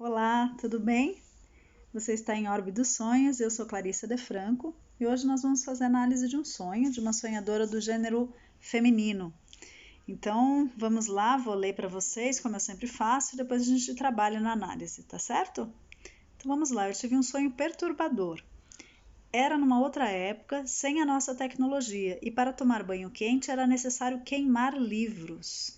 Olá, tudo bem? Você está em Orbe dos Sonhos, eu sou Clarissa De Franco e hoje nós vamos fazer análise de um sonho de uma sonhadora do gênero feminino. Então, vamos lá, vou ler para vocês, como eu sempre faço, e depois a gente trabalha na análise, tá certo? Então vamos lá, eu tive um sonho perturbador. Era numa outra época, sem a nossa tecnologia, e para tomar banho quente era necessário queimar livros.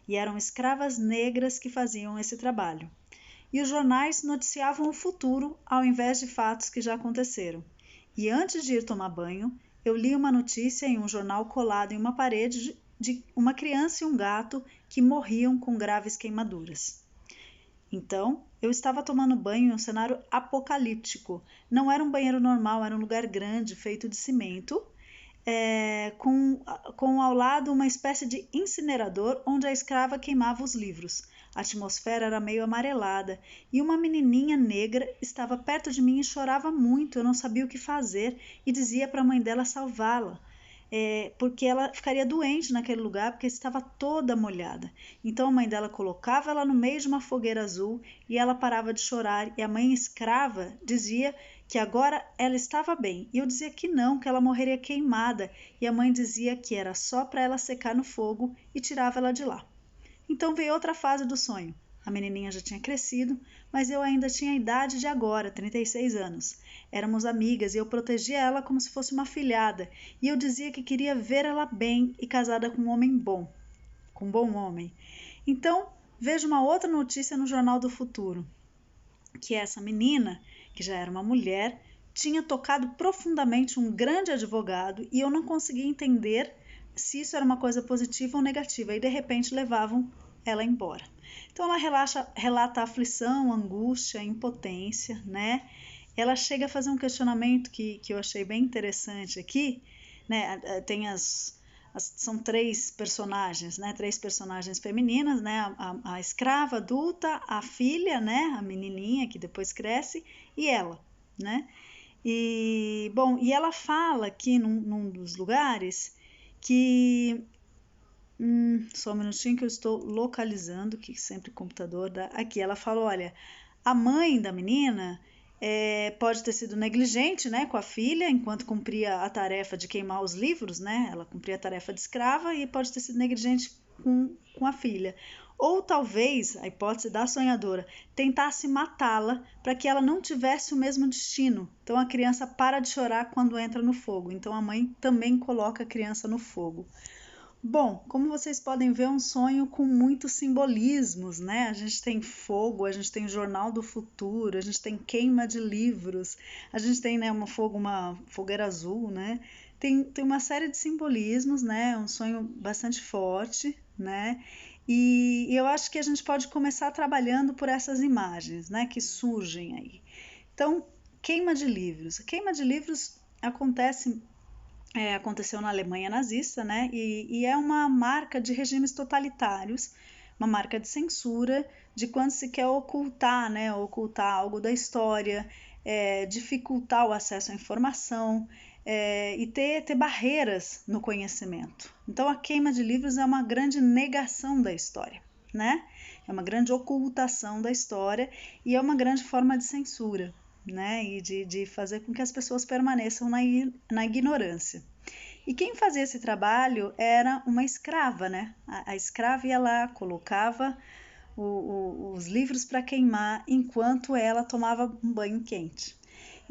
E eram escravas negras que faziam esse trabalho. E os jornais noticiavam o futuro ao invés de fatos que já aconteceram. E antes de ir tomar banho, eu li uma notícia em um jornal colado em uma parede de uma criança e um gato que morriam com graves queimaduras. Então, eu estava tomando banho em um cenário apocalíptico. Não era um banheiro normal, era um lugar grande, feito de cimento, com ao lado uma espécie de incinerador onde a escrava queimava os livros. A atmosfera era meio amarelada e uma menininha negra estava perto de mim e chorava muito. Eu não sabia o que fazer e dizia para a mãe dela salvá-la, porque ela ficaria doente naquele lugar porque estava toda molhada. Então a mãe dela colocava ela no meio de uma fogueira azul e ela parava de chorar e a mãe escrava dizia que agora ela estava bem. E eu dizia que não, que ela morreria queimada. E a mãe dizia que era só para ela secar no fogo e tirava ela de lá. Então veio outra fase do sonho. A menininha já tinha crescido, mas eu ainda tinha a idade de agora, 36 anos. Éramos amigas e eu protegia ela como se fosse uma afilhada. E eu dizia que queria ver ela bem e casada com um homem bom, com um bom homem. Então vejo uma outra notícia no Jornal do Futuro, que essa menina, que já era uma mulher, tinha tocado profundamente um grande advogado e eu não conseguia entender se isso era uma coisa positiva ou negativa, e de repente levavam ela embora. Então ela relata a aflição, a angústia, a impotência, né? Ela chega a fazer um questionamento que eu achei bem interessante aqui, né? São três personagens, né? Três personagens femininas, né? A escrava adulta, a filha, né? A menininha que depois cresce e ela, né? E ela fala aqui num dos lugares que só um minutinho que eu estou localizando, que sempre o computador dá. Aqui ela fala, olha, a mãe da menina pode ter sido negligente, né, com a filha enquanto cumpria a tarefa de queimar os livros, né? Ela cumpria a tarefa de escrava e pode ter sido negligente com a filha. Ou talvez, a hipótese da sonhadora, tentasse matá-la para que ela não tivesse o mesmo destino. Então a criança para de chorar quando entra no fogo. Então a mãe também coloca a criança no fogo. Bom, como vocês podem ver, é um sonho com muitos simbolismos, né? A gente tem fogo, a gente tem Jornal do Futuro, a gente tem queima de livros, a gente tem, né, uma fogueira azul, né? Tem uma série de simbolismos, né? É um sonho bastante forte, né? E eu acho que a gente pode começar trabalhando por essas imagens, né, que surgem aí. Então, queima de livros. Queima de livros aconteceu na Alemanha nazista, né? E é uma marca de regimes totalitários, uma marca de censura de quando se quer ocultar, né? Ocultar algo da história, dificultar o acesso à informação e ter barreiras no conhecimento. Então a queima de livros é uma grande negação da história, né? É uma grande ocultação da história e é uma grande forma de censura, né? E de fazer com que as pessoas permaneçam na ignorância. E quem fazia esse trabalho era uma escrava, né? A escrava ia lá, colocava os livros para queimar enquanto ela tomava um banho quente.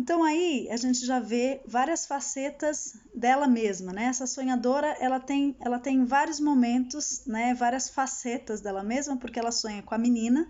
Então aí a gente já vê várias facetas dela mesma, né? Essa sonhadora, ela tem vários momentos, né? Várias facetas dela mesma, porque ela sonha com a menina,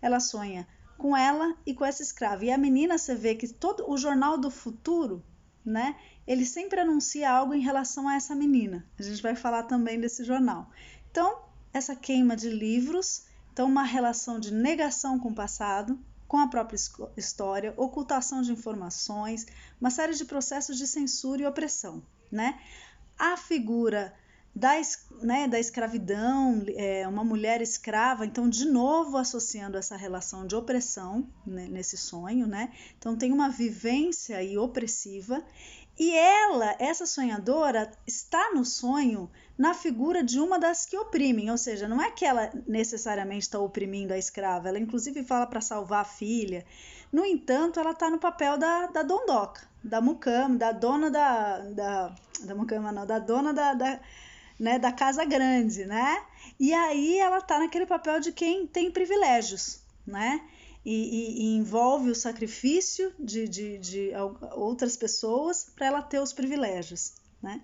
ela sonha com ela e com essa escrava. E a menina, você vê que todo o Jornal do Futuro, né, ele sempre anuncia algo em relação a essa menina. A gente vai falar também desse jornal. Então, essa queima de livros, então uma relação de negação com o passado, com a própria história, ocultação de informações, uma série de processos de censura e opressão, né? A figura da escravidão, uma mulher escrava, então de novo associando essa relação de opressão, né, nesse sonho, né? Então tem uma vivência aí opressiva E ela, essa sonhadora, está no sonho na figura de uma das que oprimem, ou seja, não é que ela necessariamente está oprimindo a escrava, ela inclusive fala para salvar a filha. No entanto, ela está no papel da dondoca, da mucama, da dona da mucama não, da dona né, da casa grande, né? E aí ela está naquele papel de quem tem privilégios, né? E envolve o sacrifício de outras pessoas para ela ter os privilégios, né?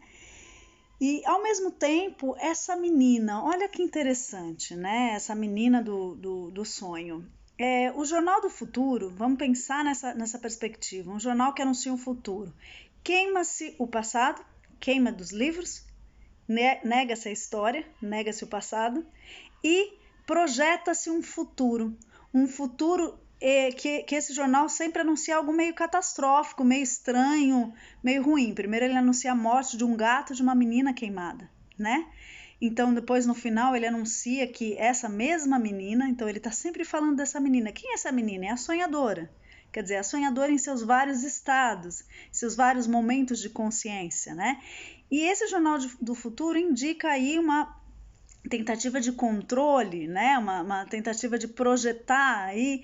E ao mesmo tempo, essa menina, olha que interessante, né? Essa menina do sonho. O Jornal do Futuro, vamos pensar nessa perspectiva, um jornal que anuncia um futuro. Queima-se o passado, queima dos livros, nega-se a história, nega-se o passado e projeta-se um futuro que esse jornal sempre anuncia algo meio catastrófico, meio estranho, meio ruim. Primeiro ele anuncia a morte de um gato e de uma menina queimada, né? Então depois no final ele anuncia que essa mesma menina, então ele está sempre falando dessa menina. Quem é essa menina? É a sonhadora. Quer dizer, a sonhadora em seus vários estados, seus vários momentos de consciência, né? E esse Jornal do Futuro indica aí uma tentativa de controle, né? Uma tentativa de projetar aí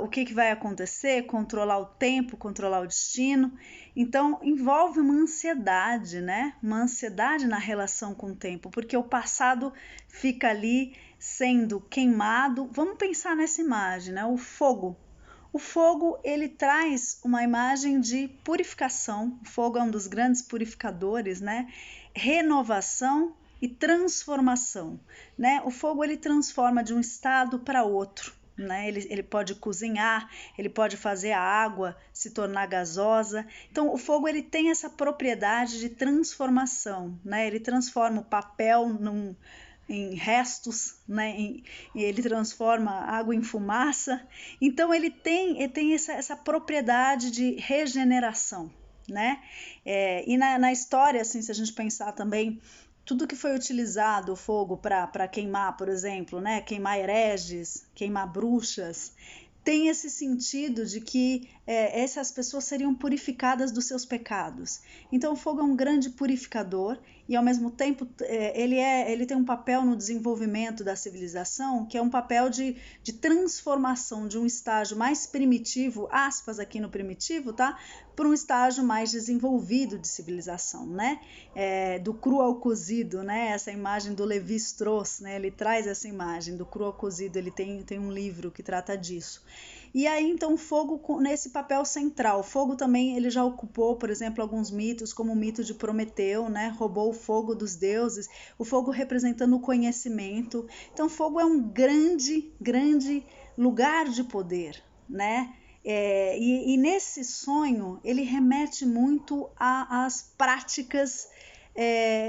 o que vai acontecer, controlar o tempo, controlar o destino. Então, envolve uma ansiedade, né? Uma ansiedade na relação com o tempo, porque o passado fica ali sendo queimado. Vamos pensar nessa imagem, né? O fogo. O fogo, ele traz uma imagem de purificação. O fogo é um dos grandes purificadores, né? Renovação e transformação, né? O fogo ele transforma de um estado para outro, né? Ele pode cozinhar, ele pode fazer a água se tornar gasosa. Então, o fogo ele tem essa propriedade de transformação, né? Ele transforma o papel em restos, né? Ele transforma água em fumaça. Então, ele tem essa propriedade de regeneração, né? E na história, assim, se a gente pensar também tudo que foi utilizado o fogo para queimar, por exemplo, né? Queimar hereges, queimar bruxas, tem esse sentido de que essas pessoas seriam purificadas dos seus pecados. Então o fogo é um grande purificador e ao mesmo tempo ele tem um papel no desenvolvimento da civilização, que é um papel de transformação de um estágio mais primitivo, aspas aqui no primitivo, tá? Para um estágio mais desenvolvido de civilização, né? Do cru ao cozido, né? Essa imagem do Lévi-Strauss, né? Ele traz essa imagem do cru ao cozido, ele tem um livro que trata disso. E aí, então, o fogo nesse papel central. O fogo também, ele já ocupou, por exemplo, alguns mitos, como o mito de Prometeu, né? Roubou o fogo dos deuses, o fogo representando o conhecimento. Então, o fogo é um grande, grande lugar de poder, né? E nesse sonho, ele remete muito às práticas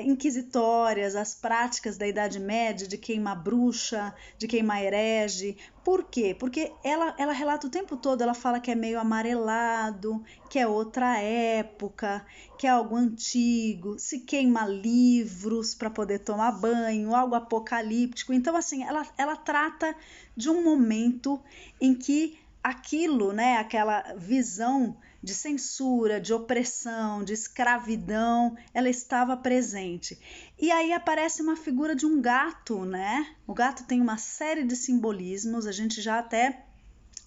inquisitórias, as práticas da Idade Média de queimar bruxa, de queimar herege. Por quê? Porque ela relata o tempo todo, ela fala que é meio amarelado, que é outra época, que é algo antigo, se queima livros para poder tomar banho, algo apocalíptico. Então, assim, ela trata de um momento em que aquilo, né, aquela visão de censura, de opressão, de escravidão, ela estava presente. E aí aparece uma figura de um gato, né? O gato tem uma série de simbolismos, a gente já até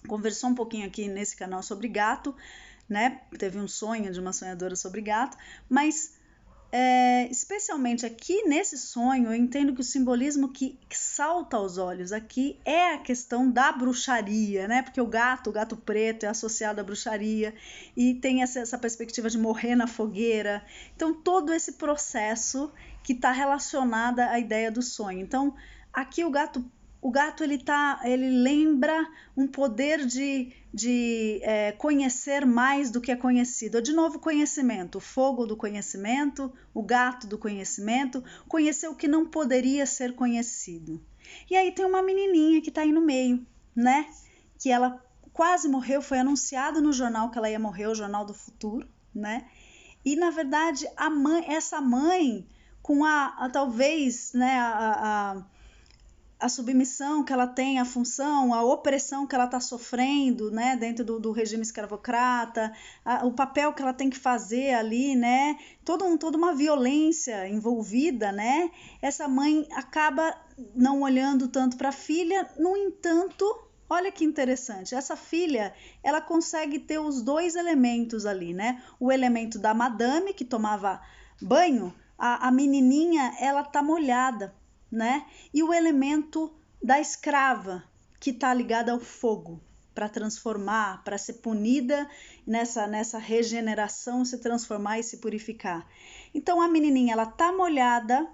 conversou um pouquinho aqui nesse canal sobre gato, né? Teve um sonho de uma sonhadora sobre gato, mas especialmente aqui nesse sonho, eu entendo que o simbolismo que salta aos olhos aqui é a questão da bruxaria, né? Porque o gato preto é associado à bruxaria e tem essa perspectiva de morrer na fogueira. Então, todo esse processo que está relacionado à ideia do sonho. Então, aqui o gato ele lembra um poder de conhecer mais do que é conhecido. De novo, conhecimento, o fogo do conhecimento, o gato do conhecimento, conhecer o que não poderia ser conhecido. E aí tem uma menininha que está aí no meio, né? Que ela quase morreu, foi anunciado no jornal que ela ia morrer, o Jornal do Futuro, né? E na verdade essa mãe com talvez, né, a submissão que ela tem, a função, a opressão que ela está sofrendo, né, dentro do regime escravocrata, o papel que ela tem que fazer ali, né, toda uma violência envolvida, né, essa mãe acaba não olhando tanto para a filha. No entanto, olha que interessante, essa filha, ela consegue ter os dois elementos ali, né, o elemento da madame, que tomava banho, a menininha, ela tá molhada, né? E o elemento da escrava, que está ligada ao fogo, para transformar, para ser punida nessa regeneração, se transformar e se purificar. Então a menininha, ela tá molhada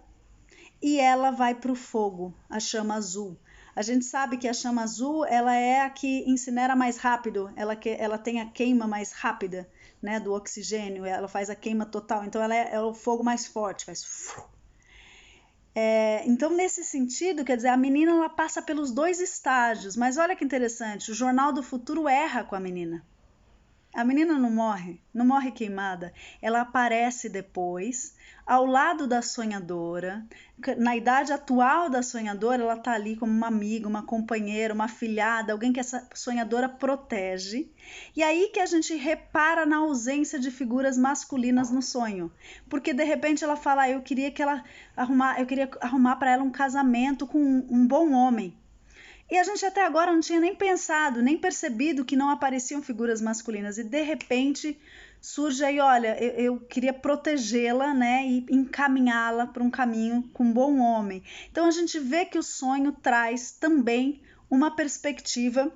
e ela vai para o fogo, a chama azul. A gente sabe que a chama azul, ela é a que incinera mais rápido, ela tem a queima mais rápida, né, do oxigênio, ela faz a queima total, então ela é o fogo mais forte, faz... Então, nesse sentido, quer dizer, a menina, ela passa pelos dois estágios, mas olha que interessante, o Jornal do Futuro erra com a menina. A menina não morre queimada, ela aparece depois, ao lado da sonhadora. Na idade atual da sonhadora, ela está ali como uma amiga, uma companheira, uma afilhada, alguém que essa sonhadora protege. E aí que a gente repara na ausência de figuras masculinas no sonho, porque de repente ela fala, eu queria arrumar para ela um casamento com um bom homem. E a gente até agora não tinha nem pensado, nem percebido que não apareciam figuras masculinas. E de repente surge aí, olha, eu queria protegê-la, né, e encaminhá-la para um caminho com um bom homem. Então a gente vê que o sonho traz também uma perspectiva,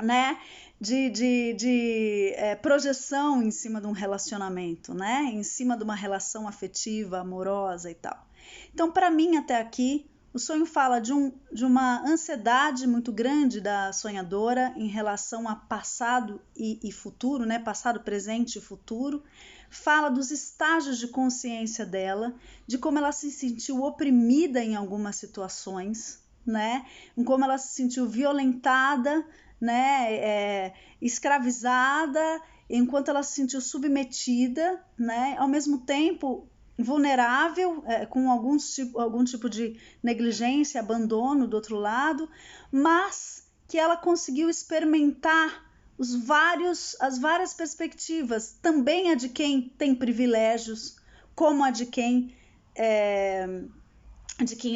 né, de projeção em cima de um relacionamento, né, em cima de uma relação afetiva, amorosa e tal. Então, para mim, até aqui, o sonho fala de uma ansiedade muito grande da sonhadora em relação a passado e futuro, né? Passado, presente e futuro. Fala dos estágios de consciência dela, de como ela se sentiu oprimida em algumas situações, né? Em como ela se sentiu violentada, né? Escravizada, enquanto ela se sentiu submetida, né? Ao mesmo tempo vulnerável, com algum tipo de negligência, abandono do outro lado, mas que ela conseguiu experimentar as várias perspectivas, também a de quem tem privilégios, como a de quem é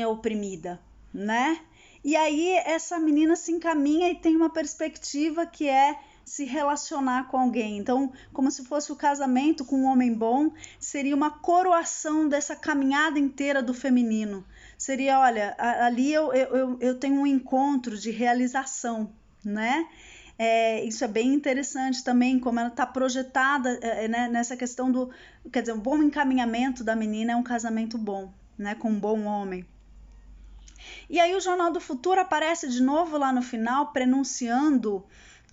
oprimida, né? E aí essa menina se encaminha e tem uma perspectiva que é se relacionar com alguém. Então, como se fosse o casamento com um homem bom, seria uma coroação dessa caminhada inteira do feminino. Seria, olha, ali eu tenho um encontro de realização, né? Isso é bem interessante também, como ela está projetada né, nessa questão do... Quer dizer, um bom encaminhamento da menina é um casamento bom, né, com um bom homem. E aí o Jornal do Futuro aparece de novo lá no final, prenunciando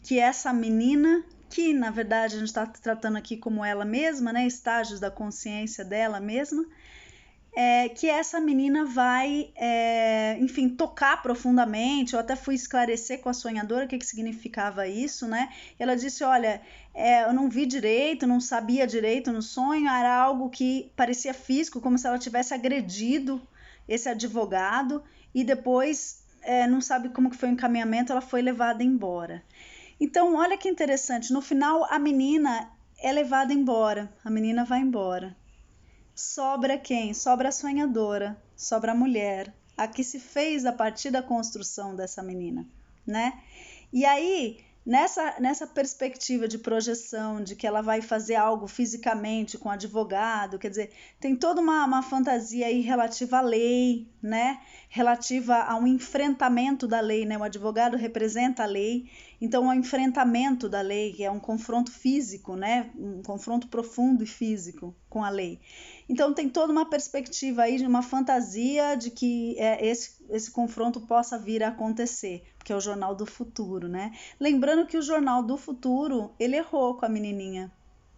que essa menina, que na verdade a gente está tratando aqui como ela mesma, né, estágios da consciência dela mesma, que essa menina vai, enfim, tocar profundamente. Eu até fui esclarecer com a sonhadora o que significava isso, né? Ela disse, olha, eu não vi direito, não sabia direito no sonho, era algo que parecia físico, como se ela tivesse agredido esse advogado e depois, não sabe como que foi o encaminhamento, ela foi levada embora. Então, olha que interessante, no final a menina é levada embora, a menina vai embora. Sobra quem? Sobra a sonhadora, sobra a mulher, a que se fez a partir da construção dessa menina, né? E aí, nessa perspectiva de projeção, de que ela vai fazer algo fisicamente com o advogado, quer dizer, tem toda uma fantasia aí relativa à lei, né? Relativa a um enfrentamento da lei, né? O advogado representa a lei, então o enfrentamento da lei, que é um confronto físico, né? Um confronto profundo e físico com a lei. Então tem toda uma perspectiva aí de uma fantasia de que esse confronto possa vir a acontecer, porque é o Jornal do Futuro, né? Lembrando que o Jornal do Futuro, ele errou com a menininha,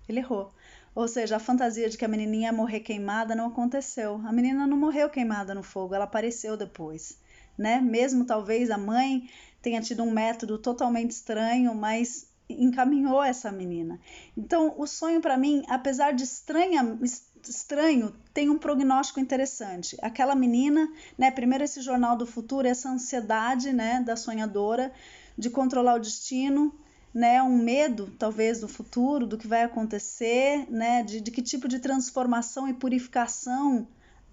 ele errou. Ou seja, a fantasia de que a menininha ia morrer queimada não aconteceu. A menina não morreu queimada no fogo, ela apareceu depois, né? Mesmo talvez a mãe tenha tido um método totalmente estranho, mas encaminhou essa menina. Então, o sonho para mim, apesar de estranho tem um prognóstico interessante. Aquela menina, né, primeiro esse jornal do futuro, essa ansiedade, né, da sonhadora de controlar o destino, né, um medo talvez do futuro, do que vai acontecer, né, de que tipo de transformação e purificação,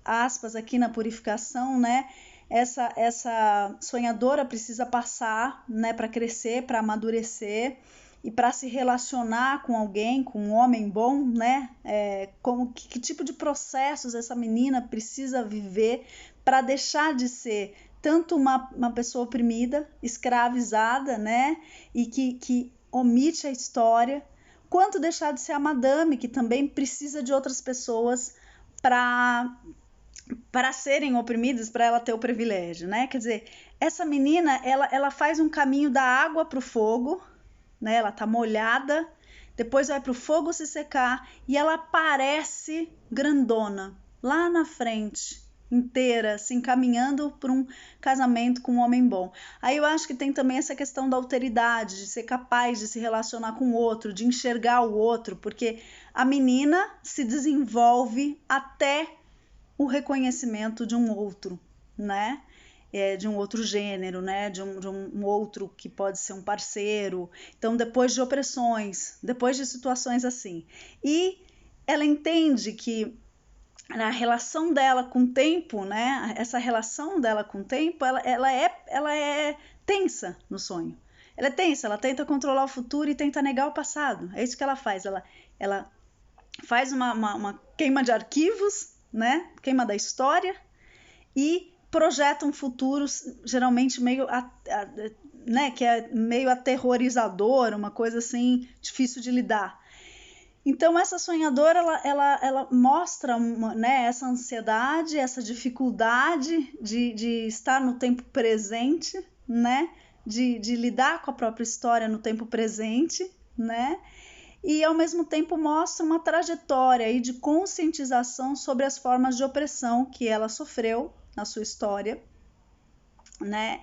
aspas aqui na purificação, né, essa sonhadora precisa passar, né, para crescer, para amadurecer e para se relacionar com alguém, com um homem bom, né? Que tipo de processos essa menina precisa viver para deixar de ser tanto uma pessoa oprimida, escravizada, né? E que omite a história, quanto deixar de ser a madame, que também precisa de outras pessoas para serem oprimidas, para ela ter o privilégio, né? Quer dizer, essa menina, ela faz um caminho da água para o fogo, né? Ela tá molhada, depois vai para o fogo se secar e ela aparece grandona lá na frente, inteira, se encaminhando para um casamento com um homem bom. Aí eu acho que tem também essa questão da alteridade, de ser capaz de se relacionar com o outro, de enxergar o outro, porque a menina se desenvolve até o reconhecimento de um outro, né? De um outro gênero, né? De um outro que pode ser um parceiro. Então, depois de opressões, depois de situações assim. E ela entende que a relação dela com o tempo, né? Essa relação dela com o tempo, ela é tensa no sonho. Ela é tensa, ela tenta controlar o futuro e tenta negar o passado. É isso que ela faz. Ela faz uma queima de arquivos, né? Queima da história e projeta um futuro geralmente meio, né, que é meio aterrorizador, uma coisa assim difícil de lidar. Então essa sonhadora ela mostra né, essa ansiedade, essa dificuldade de estar no tempo presente, né, de lidar com a própria história no tempo presente, né, e ao mesmo tempo mostra uma trajetória aí de conscientização sobre as formas de opressão que ela sofreu na sua história, né?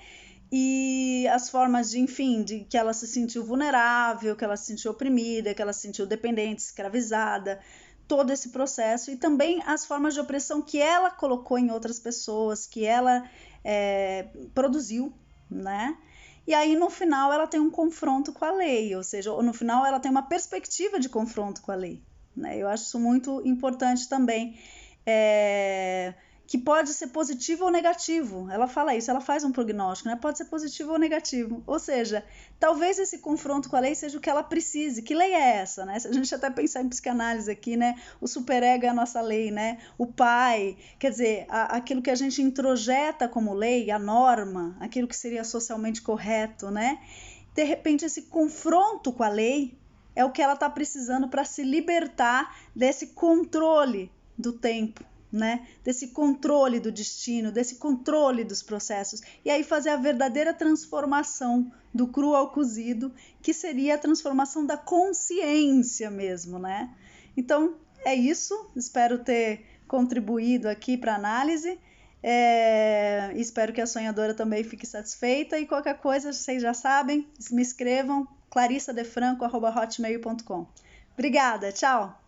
E as formas de, enfim, de que ela se sentiu vulnerável, que ela se sentiu oprimida, que ela se sentiu dependente, escravizada, todo esse processo, e também as formas de opressão que ela colocou em outras pessoas, que ela produziu, né? E aí no final ela tem um confronto com a lei, ou seja, no final ela tem uma perspectiva de confronto com a lei, né? Eu acho isso muito importante também, que pode ser positivo ou negativo. Ela fala isso, ela faz um prognóstico, né? Pode ser positivo ou negativo. Ou seja, talvez esse confronto com a lei seja o que ela precise. Que lei é essa, né? Se a gente até pensar em psicanálise aqui, né? O superego é a nossa lei, né? O pai, quer dizer, aquilo que a gente introjeta como lei, a norma, aquilo que seria socialmente correto, né? De repente, esse confronto com a lei é o que ela está precisando para se libertar desse controle do tempo, né? Desse controle do destino, desse controle dos processos, e aí fazer a verdadeira transformação do cru ao cozido, que seria a transformação da consciência mesmo, né? Então é isso, espero ter contribuído aqui para a análise, espero que a sonhadora também fique satisfeita, e qualquer coisa vocês já sabem, me escrevam, clarissadefranco@hotmail.com. Obrigada, tchau!